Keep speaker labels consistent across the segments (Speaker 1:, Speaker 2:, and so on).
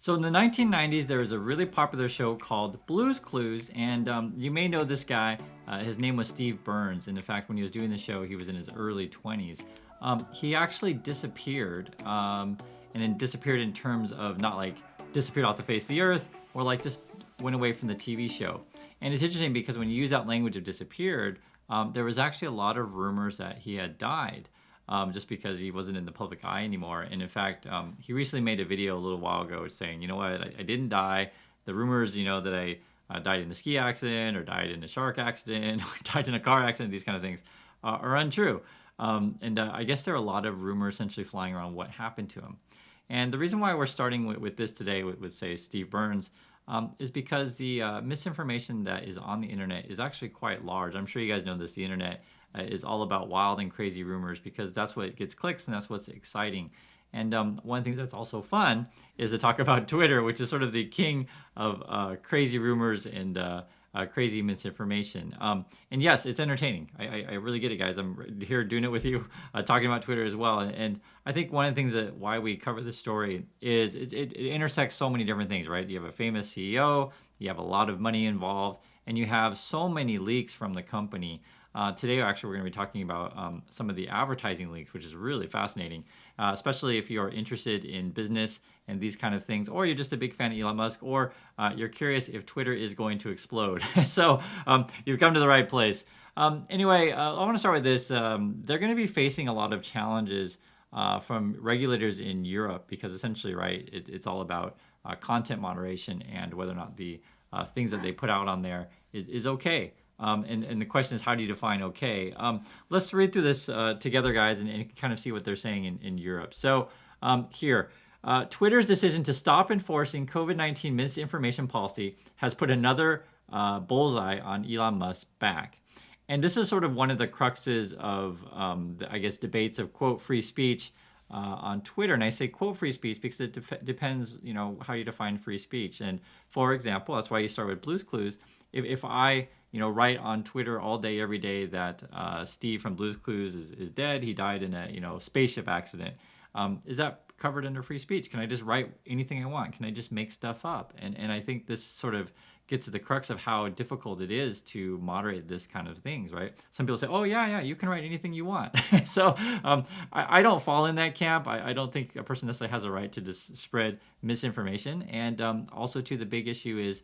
Speaker 1: So in the 1990s, there was a really popular show called Blue's Clues, and you may know this guy. His name was Steve Burns, and in fact, when he was doing the show, he was in his early 20s. He actually disappeared, and then disappeared in terms of not like disappeared off the face of the earth, or like just went away from the TV show. And it's interesting because when you use that language of disappeared, there was actually a lot of rumors that he had died just because he wasn't in the public eye anymore. And in fact, he recently made a video a little while ago saying, you know what, I didn't die. The rumors, that I died in a ski accident or died in a shark accident or died in a car accident, these kind of things are untrue. And I guess there are a lot of rumors essentially flying around what happened to him. And the reason why we're starting with this today, with say Steve Burns, is because the misinformation that is on the internet is actually quite large. I'm sure you guys know this. The internet is all about wild and crazy rumors because that's what gets clicks and that's what's exciting. And one of the things that's also fun is to talk about Twitter, which is sort of the king of crazy rumors and crazy misinformation. And yes, it's entertaining. I really get it, guys. I'm here doing it with you, talking about Twitter as well. And I think one of the things that why we cover this story is it intersects so many different things, right? You have a famous CEO, you have a lot of money involved, and you have so many leaks from the company. Today, actually, we're going to be talking about some of the advertising leaks, which is really fascinating, especially if you're interested in business and these kind of things, or you're just a big fan of Elon Musk, or you're curious if Twitter is going to explode. So you've come to the right place. Anyway, I want to start with this. They're going to be facing a lot of challenges from regulators in Europe because essentially, right, it's all about content moderation and whether or not the things that they put out on there is okay. And the question is, how do you define okay? Let's read through this together, guys, and kind of see what they're saying in Europe. So here, Twitter's decision to stop enforcing COVID-19 misinformation policy has put another bullseye on Elon Musk's back. And this is sort of one of the cruxes of, I guess, debates of, quote, free speech on Twitter. And I say quote free speech because it depends, how you define free speech. And for example, that's why you start with Blue's Clues. If I write on Twitter all day, every day that Steve from Blue's Clues is dead. He died in a spaceship accident. Is that covered under free speech? Can I just write anything I want? Can I just make stuff up? And I think this sort of gets to the crux of how difficult it is to moderate this kind of things, right? Some people say, oh, yeah, you can write anything you want. So I don't fall in that camp. I don't think a person necessarily has a right to just spread misinformation. And also, too, the big issue is,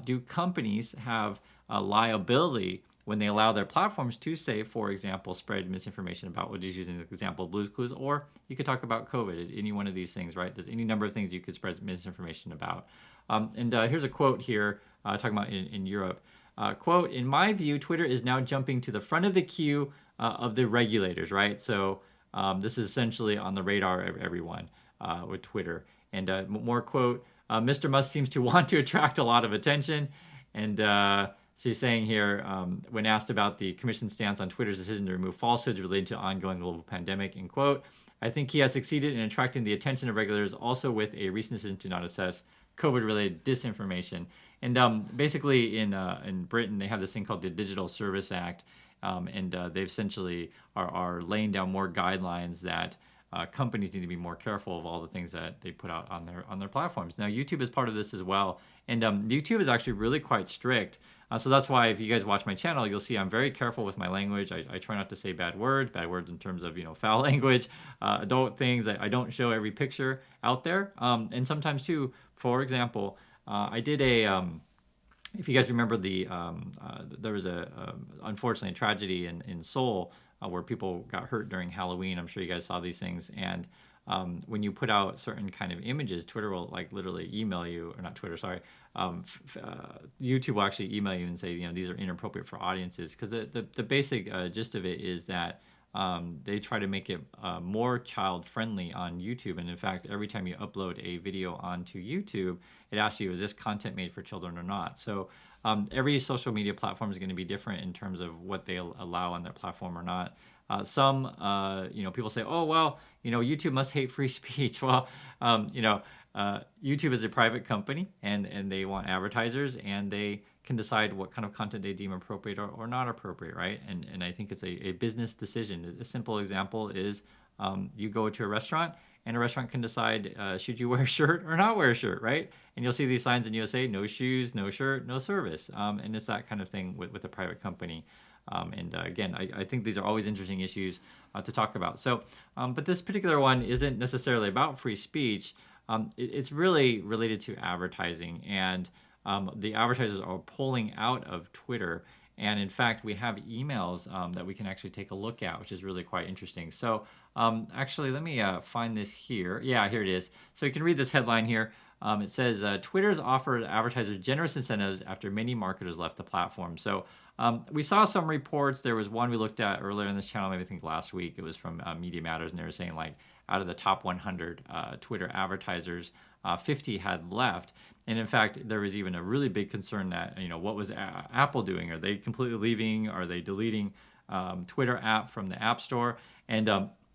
Speaker 1: do companies have a liability when they allow their platforms to say, for example, spread misinformation about what is using the example of Blue's Clues, or you could talk about COVID, any one of these things, right? There's any number of things you could spread misinformation about. And here's a quote here talking about in Europe. Quote, in my view, Twitter is now jumping to the front of the queue of the regulators, right? So this is essentially on the radar of everyone with Twitter. And more quote, Mr. Musk seems to want to attract a lot of attention. And she's saying here, when asked about the commission's stance on Twitter's decision to remove falsehoods related to ongoing global pandemic, in quote, I think he has succeeded in attracting the attention of regulators also with a recent decision to not assess COVID-related disinformation. And basically in Britain, they have this thing called the Digital Service Act, and they essentially are laying down more guidelines that companies need to be more careful of all the things that they put out on their platforms. Now, YouTube is part of this as well, and YouTube is actually really quite strict. So that's why if you guys watch my channel, you'll see I'm very careful with my language. I try not to say bad words in terms of foul language, adult things. I don't show every picture out there, and sometimes too. For example, I did a. If you guys remember there was unfortunately a tragedy in Seoul where people got hurt during Halloween. I'm sure you guys saw these things. And when you put out certain kind of images, Twitter will literally email you, or not Twitter, sorry. YouTube will actually email you and say, these are inappropriate for audiences. Because the basic gist of it is that they try to make it more child friendly on YouTube. And in fact, every time you upload a video onto YouTube, it asks you, is this content made for children or not? So every social media platform is going to be different in terms of what they allow on their platform or not. Some people say, oh, well, YouTube must hate free speech. Well, YouTube is a private company and they want advertisers, and they can decide what kind of content they deem appropriate or not appropriate, right? And I think it's a business decision. A simple example is you go to a restaurant and a restaurant can decide should you wear a shirt or not wear a shirt, right? And you'll see these signs in USA: no shoes, no shirt, no service. And it's that kind of thing with a private company. Again, I think these are always interesting issues to talk about. So, but this particular one isn't necessarily about free speech. It's really related to advertising, and the advertisers are pulling out of Twitter. And in fact, we have emails that we can actually take a look at, which is really quite interesting. So actually, let me find this here. Yeah, here it is. So you can read this headline here. It says, Twitter's offered advertisers generous incentives after many marketers left the platform. So we saw some reports. There was one we looked at earlier in this channel, maybe I think last week. It was from Media Matters, and they were saying like out of the top 100 Twitter advertisers, 50 had left. And in fact, there was even a really big concern that, what was Apple doing? Are they completely leaving? Are they deleting Twitter app from the App Store? And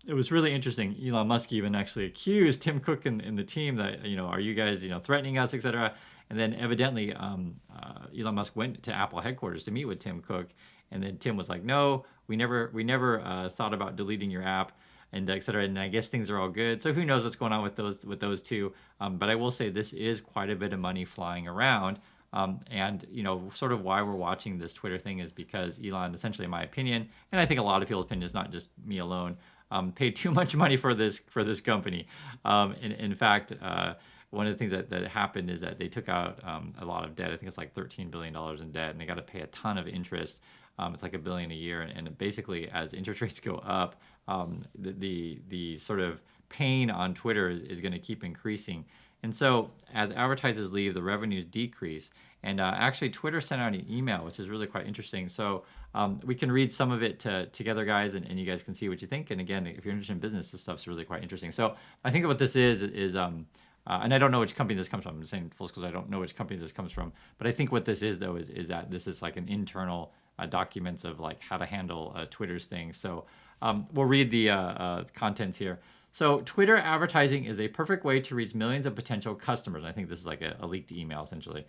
Speaker 1: it was really interesting. Elon Musk even actually accused Tim Cook and the team that, are you guys, threatening us, etc. And then evidently Elon Musk went to Apple headquarters to meet with Tim Cook. And then Tim was like, no, we never thought about deleting your app, and et cetera. And I guess things are all good. So who knows what's going on with those two. But I will say this is quite a bit of money flying around. And sort of why we're watching this Twitter thing is because Elon, essentially, in my opinion, and I think a lot of people's opinions, not just me alone, paid too much money for this company. In fact, one of the things that happened is that they took out a lot of debt. I think it's like $13 billion in debt, and they got to pay a ton of interest. It's like $1 billion a year, and basically, as interest rates go up, the sort of pain on Twitter is going to keep increasing. And so, as advertisers leave, the revenues decrease. And actually, Twitter sent out an email, which is really quite interesting. So we can read some of it together, guys, and you guys can see what you think. And again, if you're interested in business, this stuff's really quite interesting. So I think what this is and I don't know which company this comes from. I'm saying full disclosure, I don't know which company this comes from. But I think what this is, though, is that this is like an internal documents of like how to handle Twitter's thing. So we'll read the contents here. So Twitter advertising is a perfect way to reach millions of potential customers. I think this is like a leaked email, essentially.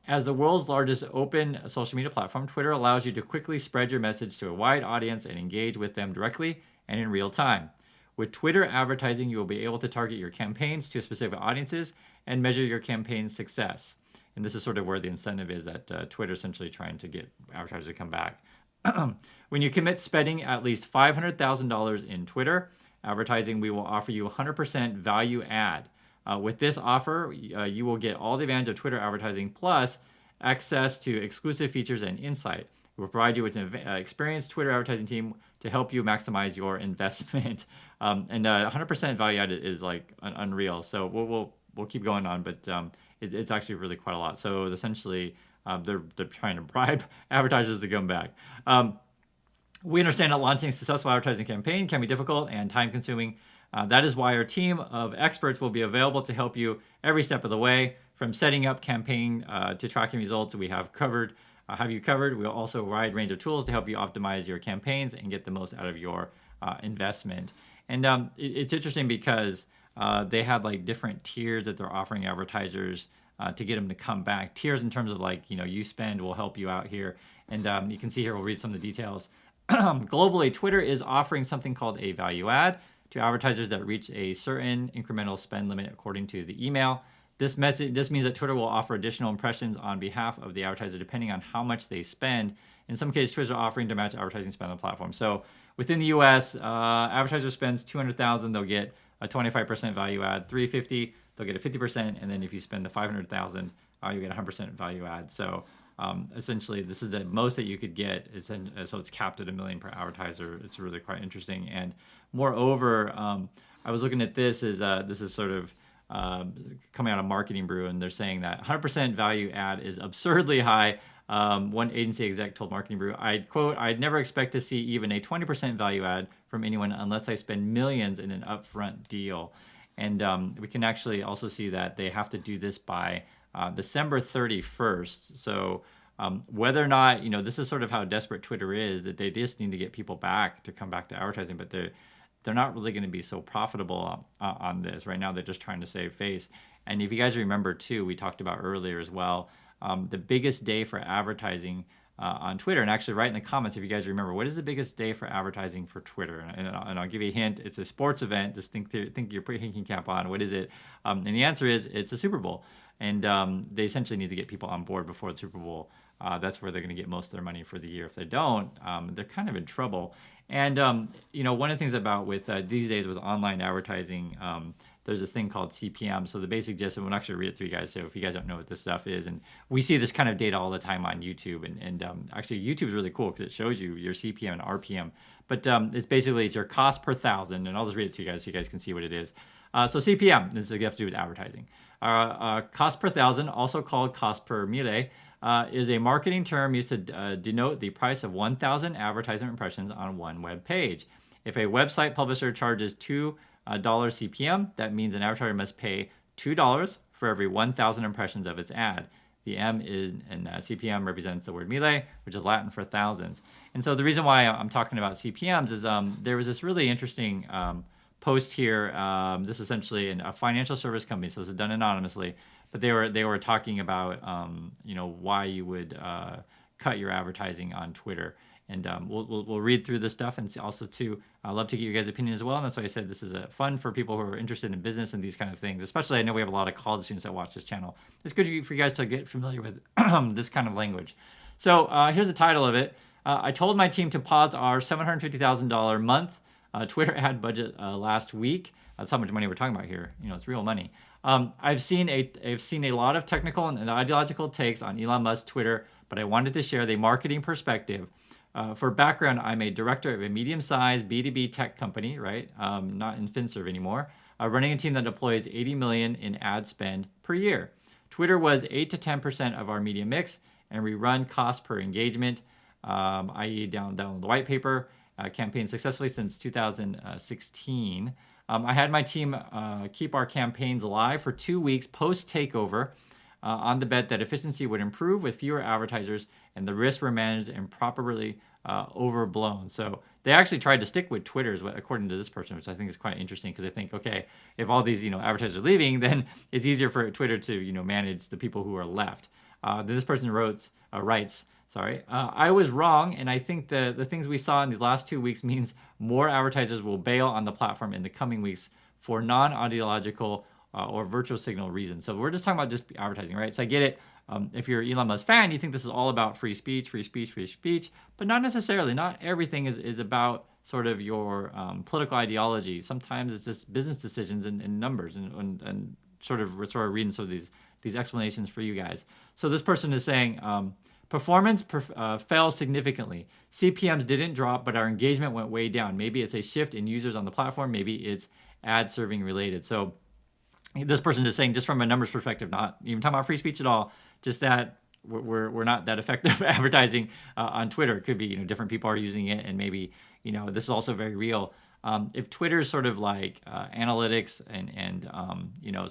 Speaker 1: As the world's largest open social media platform, Twitter allows you to quickly spread your message to a wide audience and engage with them directly and in real time. With Twitter advertising, you will be able to target your campaigns to specific audiences and measure your campaign's success. And this is sort of where the incentive is that Twitter essentially trying to get advertisers to come back. When you commit spending at least $500,000 in Twitter advertising, we will offer you 100% value add. With this offer, you will get all the advantage of Twitter advertising plus access to exclusive features and insight. We will provide you with an experienced Twitter advertising team to help you maximize your investment. And 100% value add is like unreal. So we'll keep going on, but it's actually really quite a lot. So essentially, they're trying to bribe advertisers to come back. We understand that launching a successful advertising campaign can be difficult and time-consuming. That is why our team of experts will be available to help you every step of the way, from setting up campaign to tracking results. We have you covered. We'll also a wide range of tools to help you optimize your campaigns and get the most out of your investment. And it's interesting because they have like different tiers that they're offering advertisers to get them to come back. Tiers in terms of like, you spend will help you out here. And you can see here, we'll read some of the details. Globally, Twitter is offering something called a value add to advertisers that reach a certain incremental spend limit according to the email. This means that Twitter will offer additional impressions on behalf of the advertiser depending on how much they spend. In some cases, Twitter is offering to match advertising spend on the platform. So within the US, advertiser spends $200,000, they'll get a 25% value add. $350,000, they'll get a 50%. And then if you spend the $500,000, you get 100% value add. So essentially, this is the most that you could get. So it's capped at $1 million per advertiser. It's really quite interesting. And moreover, I was looking at this is sort of coming out of Marketing Brew, and they're saying that 100% value add is absurdly high. One agency exec told Marketing Brew, I'd never expect to see even a 20% value add from anyone unless I spend millions in an upfront deal. And we can actually also see that they have to do this by December 31st. So whether or not, this is sort of how desperate Twitter is, that they just need to get people back to come back to advertising, but they're not really going to be so profitable on this. Right now, they're just trying to save face. And if you guys remember, too, we talked about earlier as well, the biggest day for advertising on Twitter. And actually, write in the comments if you guys remember, what is the biggest day for advertising for Twitter? And I'll give you a hint. It's a sports event. Just think your thinking cap on. What is it? And the answer is it's a Super Bowl. And they essentially need to get people on board before the Super Bowl. That's where they're going to get most of their money for the year. If they don't, they're kind of in trouble. And one of the things about with these days with online advertising, there's this thing called CPM. So the basic gist, and we'll actually read it through you guys. So if you guys don't know what this stuff is, and we see this kind of data all the time on YouTube, and actually YouTube is really cool because it shows you your CPM and RPM. But it's your cost per thousand, and I'll just read it to you guys so you guys can see what it is. So CPM, this has to do with advertising. Cost per thousand, also called cost per mille, is a marketing term used to denote the price of 1,000 advertisement impressions on one web page. If a website publisher charges $2 CPM, that means an advertiser must pay $2 for every 1,000 impressions of its ad. The M in CPM represents the word mille, which is Latin for thousands. And so the reason why I'm talking about CPMs is there was this really interesting post here. This is essentially a financial service company, so this is done anonymously. But they were talking about why you would cut your advertising on Twitter. And we'll read through this stuff, and also too, I love to get you guys' opinion as well. And that's why I said this is fun for people who are interested in business and these kind of things. Especially, I know we have a lot of college students that watch this channel. It's good for you guys to get familiar with this kind of language. So here's the title of it. I told my team to pause our $750,000 month Twitter ad budget last week. That's how much money we're talking about here. It's real money. I've seen a lot of technical and ideological takes on Elon Musk's Twitter, but I wanted to share the marketing perspective. For background, I'm a director of a medium-sized B2B tech company, right? Not in FinServ anymore, running a team that deploys $80 million in ad spend per year. Twitter was 8 to 10% of our media mix, and we run cost per engagement, i.e. down the white paper, campaign successfully since 2016. I had my team keep our campaigns alive for 2 weeks post-takeover on the bet that efficiency would improve with fewer advertisers and the risks were managed and properly overblown. So they actually tried to stick with Twitter, according to this person, which I think is quite interesting because they think, okay, if all these advertisers are leaving, then it's easier for Twitter to manage the people who are left. This person writes, I was wrong, and I think the things we saw in these last 2 weeks means more advertisers will bail on the platform in the coming weeks for non-ideological or virtual signal reasons. So we're just talking about just advertising, right? So I get it. If you're an Elon Musk fan, you think this is all about free speech, but not necessarily. Not everything is about sort of your political ideology. Sometimes it's just business decisions and numbers and sort of reading some of these explanations for you guys. So this person is saying, performance fell significantly. CPMs didn't drop, but our engagement went way down. Maybe it's a shift in users on the platform. Maybe it's ad serving related. So this person is saying, just from a numbers perspective, not even talking about free speech at all, just that we're not that effective advertising on Twitter. It could be different people are using it, and maybe this is also very real. If Twitter's sort of like analytics and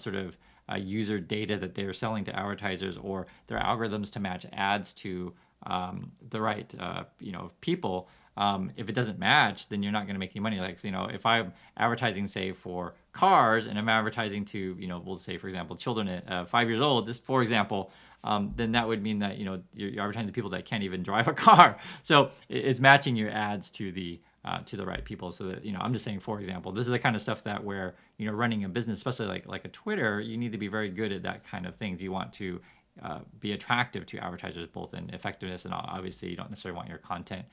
Speaker 1: sort of user data that they're selling to advertisers, or their algorithms to match ads to the right people, if it doesn't match, then you're not going to make any money. Like if I'm advertising, say, for cars, and I'm advertising to we'll say, for example, children at 5 years old, just for example, then that would mean that you're advertising to people that can't even drive a car. So it's matching your ads to the right people. So that I'm just saying, for example, this is the kind of stuff that where running a business, especially like a Twitter, you need to be very good at that kind of things. You want to be attractive to advertisers, both in effectiveness, and obviously you don't necessarily want your content.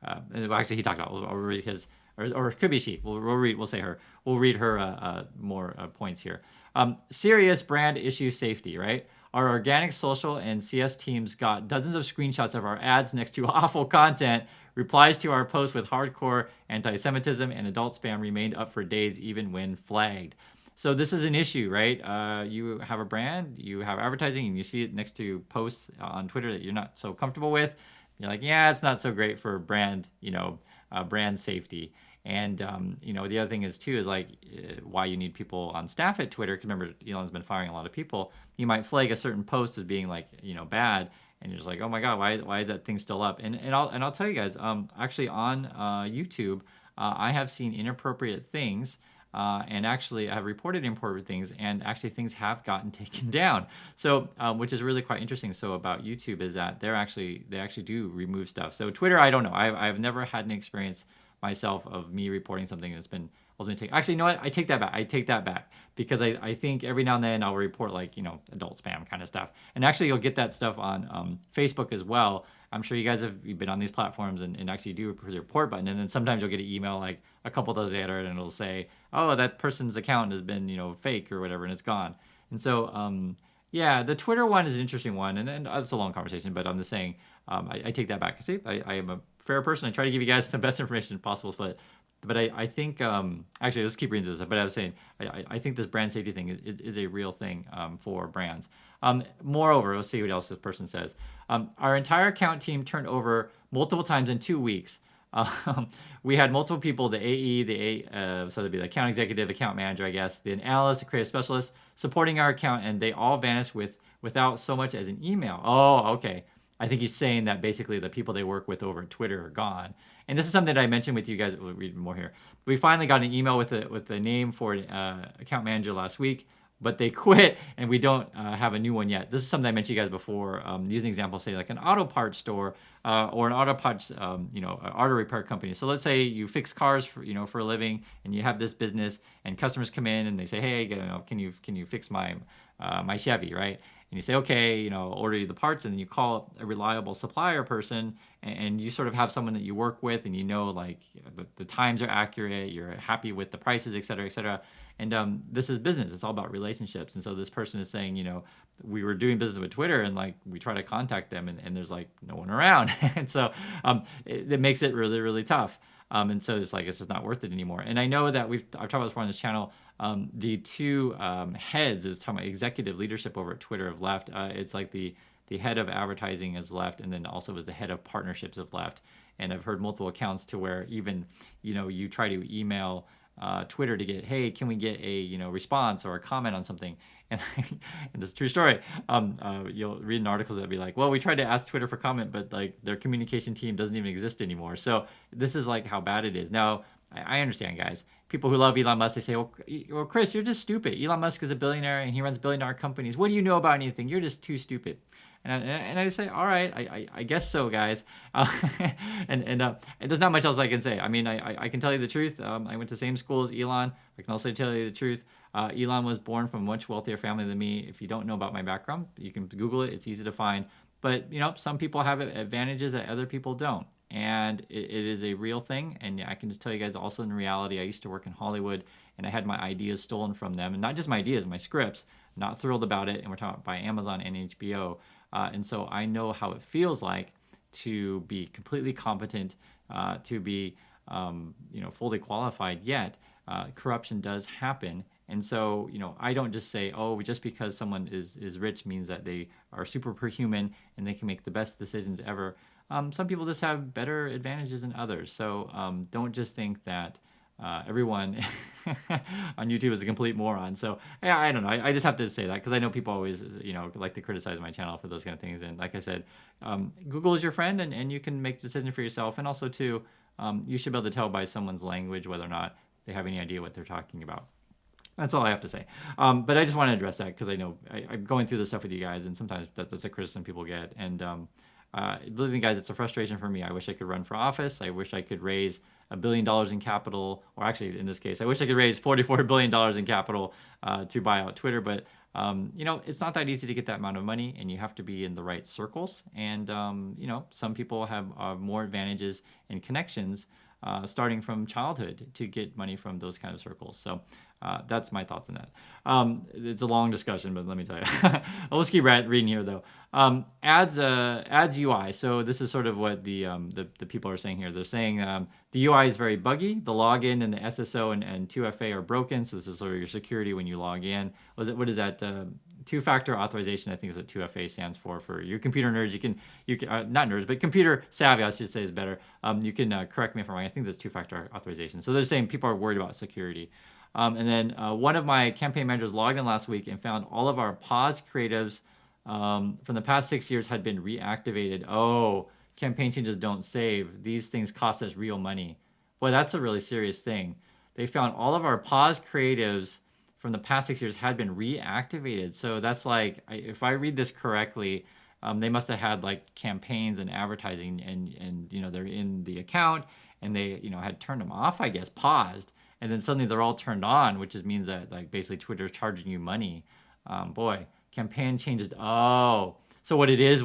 Speaker 1: Actually, he talked about. I'll read his, or it could be she. We'll say her. We'll read her more points here. Serious brand issue safety, right? Our organic, social, and CS teams got dozens of screenshots of our ads next to awful content. Replies to our posts with hardcore anti-Semitism and adult spam remained up for days, even when flagged. So this is an issue, right? You have a brand, you have advertising, and you see it next to posts on Twitter that you're not so comfortable with. You're like, yeah, it's not so great for brand, brand safety. And, the other thing is too, is like why you need people on staff at Twitter. Because remember, Elon's been firing a lot of people. You might flag a certain post as being like, bad. And you're just like, oh my God, why is that thing still up? And I'll tell you guys, actually on YouTube, I have seen inappropriate things and actually have reported imported things, and actually things have gotten taken down. So, which is really quite interesting. So about YouTube is that they actually do remove stuff. So Twitter, I don't know. I've never had an experience myself of me reporting something that's been ultimately taken. Actually, you know what? I take that back. I take that back because I think every now and then I'll report like adult spam kind of stuff, and actually you'll get that stuff on Facebook as well. I'm sure you guys have been on these platforms and actually do the report button, and then sometimes you'll get an email like a couple days later, and it'll say, "Oh, that person's account has been fake or whatever, and it's gone." And so, yeah, the Twitter one is an interesting one, and it's a long conversation, but I'm just saying, I take that back. See, I am a fair person. I try to give you guys the best information possible, but I think actually let's keep reading this. But I was saying I think this brand safety thing is a real thing for brands. Moreover, let's see what else this person says. Our entire account team turned over multiple times in 2 weeks. We had multiple people, the AE, so that'd be the account executive, account manager, I guess, the analyst, the creative specialist, supporting our account, and they all vanished without so much as an email. Oh, okay. I think he's saying that basically the people they work with over at Twitter are gone. And this is something that I mentioned with you guys. We'll read more here. We finally got an email with the name for account manager last week, but they quit, and we don't have a new one yet. This is something I mentioned to you guys before. Using an example, say like an auto parts store or an auto parts, auto repair company. So let's say you fix cars for a living, and you have this business, and customers come in and they say, hey, can you fix my Chevy, right? And you say, okay, order you the parts, and then you call a reliable supplier person, and you sort of have someone that you work with, and like the times are accurate, you're happy with the prices, et cetera, et cetera. And this is business. It's all about relationships. And so this person is saying, we were doing business with Twitter, and like we try to contact them, and there's like no one around. And so it makes it really, really tough. And so it's just not worth it anymore. And I know that I've talked about this before on this channel. The two heads is talking about executive leadership over at Twitter have left. It's like the head of advertising has left, and then also was the head of partnerships have left. And I've heard multiple accounts to where even you try to email Twitter to get, hey, can we get a response or a comment on something? And, and this is a true story. You'll read in articles that be like, well, we tried to ask Twitter for comment, but like their communication team doesn't even exist anymore. So this is like how bad it is. Now, I understand, guys. People who love Elon Musk, they say, well, Chris, you're just stupid. Elon Musk is a billionaire and he runs billion-dollar companies. What do you know about anything? You're just too stupid. And I say, all right, I guess so, guys. And there's not much else I can say. I mean, I can tell you the truth. I went to the same school as Elon. I can also tell you the truth. Elon was born from a much wealthier family than me. If you don't know about my background, you can Google it. It's easy to find. But, some people have advantages that other people don't. And it is a real thing. And I can just tell you guys also in reality, I used to work in Hollywood, and I had my ideas stolen from them. And not just my ideas, my scripts. Not thrilled about it. And we're talking by Amazon and HBO. And so I know how it feels like to be completely competent, to be fully qualified, yet corruption does happen. And so, I don't just say, oh, just because someone is rich means that they are superhuman and they can make the best decisions ever. Some people just have better advantages than others. So don't just think that everyone on YouTube is a complete moron. So yeah, I don't know. I just have to say that because I know people always, like to criticize my channel for those kind of things. And like I said, Google is your friend, and you can make a decision for yourself. And also too, you should be able to tell by someone's language whether or not they have any idea what they're talking about. That's all I have to say. But I just want to address that because I know I'm going through this stuff with you guys, and sometimes that's a criticism people get. And believe me, guys, it's a frustration for me. I wish I could run for office. I wish I could raise $1 billion in capital, or actually, in this case, I wish I could raise $44 billion in capital to buy out Twitter. But it's not that easy to get that amount of money, and you have to be in the right circles. And some people have more advantages and connections starting from childhood to get money from those kind of circles. So that's my thoughts on that. It's a long discussion, but let me tell you. Let's keep reading here, though. Ads UI. So this is sort of what the people are saying here. They're saying the UI is very buggy. The login and the SSO and 2FA are broken. So this is sort of your security when you log in. What is that? Two-factor authorization, I think is what 2FA stands for your computer nerds. You can not nerds, but computer savvy, I should say, is better. You can correct me if I'm wrong. I think that's two-factor authorization. So they're saying people are worried about security. And then one of my campaign managers logged in last week and found all of our paused creatives from the past 6 years had been reactivated. Oh, campaign changes don't save. These things cost us real money. Boy, that's a really serious thing. they found all of our paused creatives from the past 6 years had been reactivated. So that's like, if I read this correctly, they must have had like campaigns and advertising, and they're in the account, and they had turned them off, I guess, paused, and then suddenly they're all turned on, which just means that like basically Twitter's charging you money. Boy, campaign changes. Oh, so what it is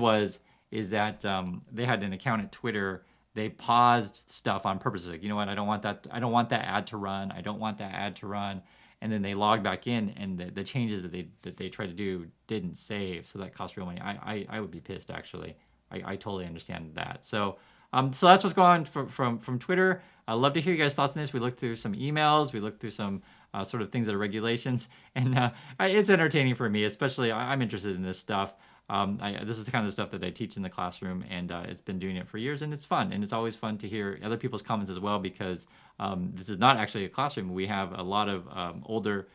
Speaker 1: that they had an account at Twitter. They paused stuff on purpose. Like, you know what? I don't want that. I don't want that ad to run. I don't want that ad to run. And then they logged back in, and the changes that they tried to do didn't save. So that cost real money. I would be pissed, actually. I totally understand that. So that's what's going on from Twitter. I'd love to hear you guys' thoughts on this. We looked through some emails. We looked through some sort of things that are regulations, and it's entertaining for me, especially. I'm interested in this stuff. This is the kind of stuff that I teach in the classroom, and it's been doing it for years, and it's fun. And it's always fun to hear other people's comments as well, because this is not actually a classroom. We have a lot of older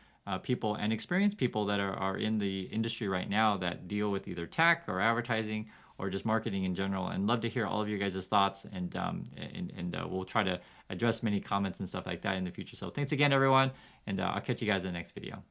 Speaker 1: people and experienced people that are in the industry right now that deal with either tech or advertising or just marketing in general, and love to hear all of you guys' thoughts, and we'll try to address many comments and stuff like that in the future. So thanks again, everyone, and I'll catch you guys in the next video.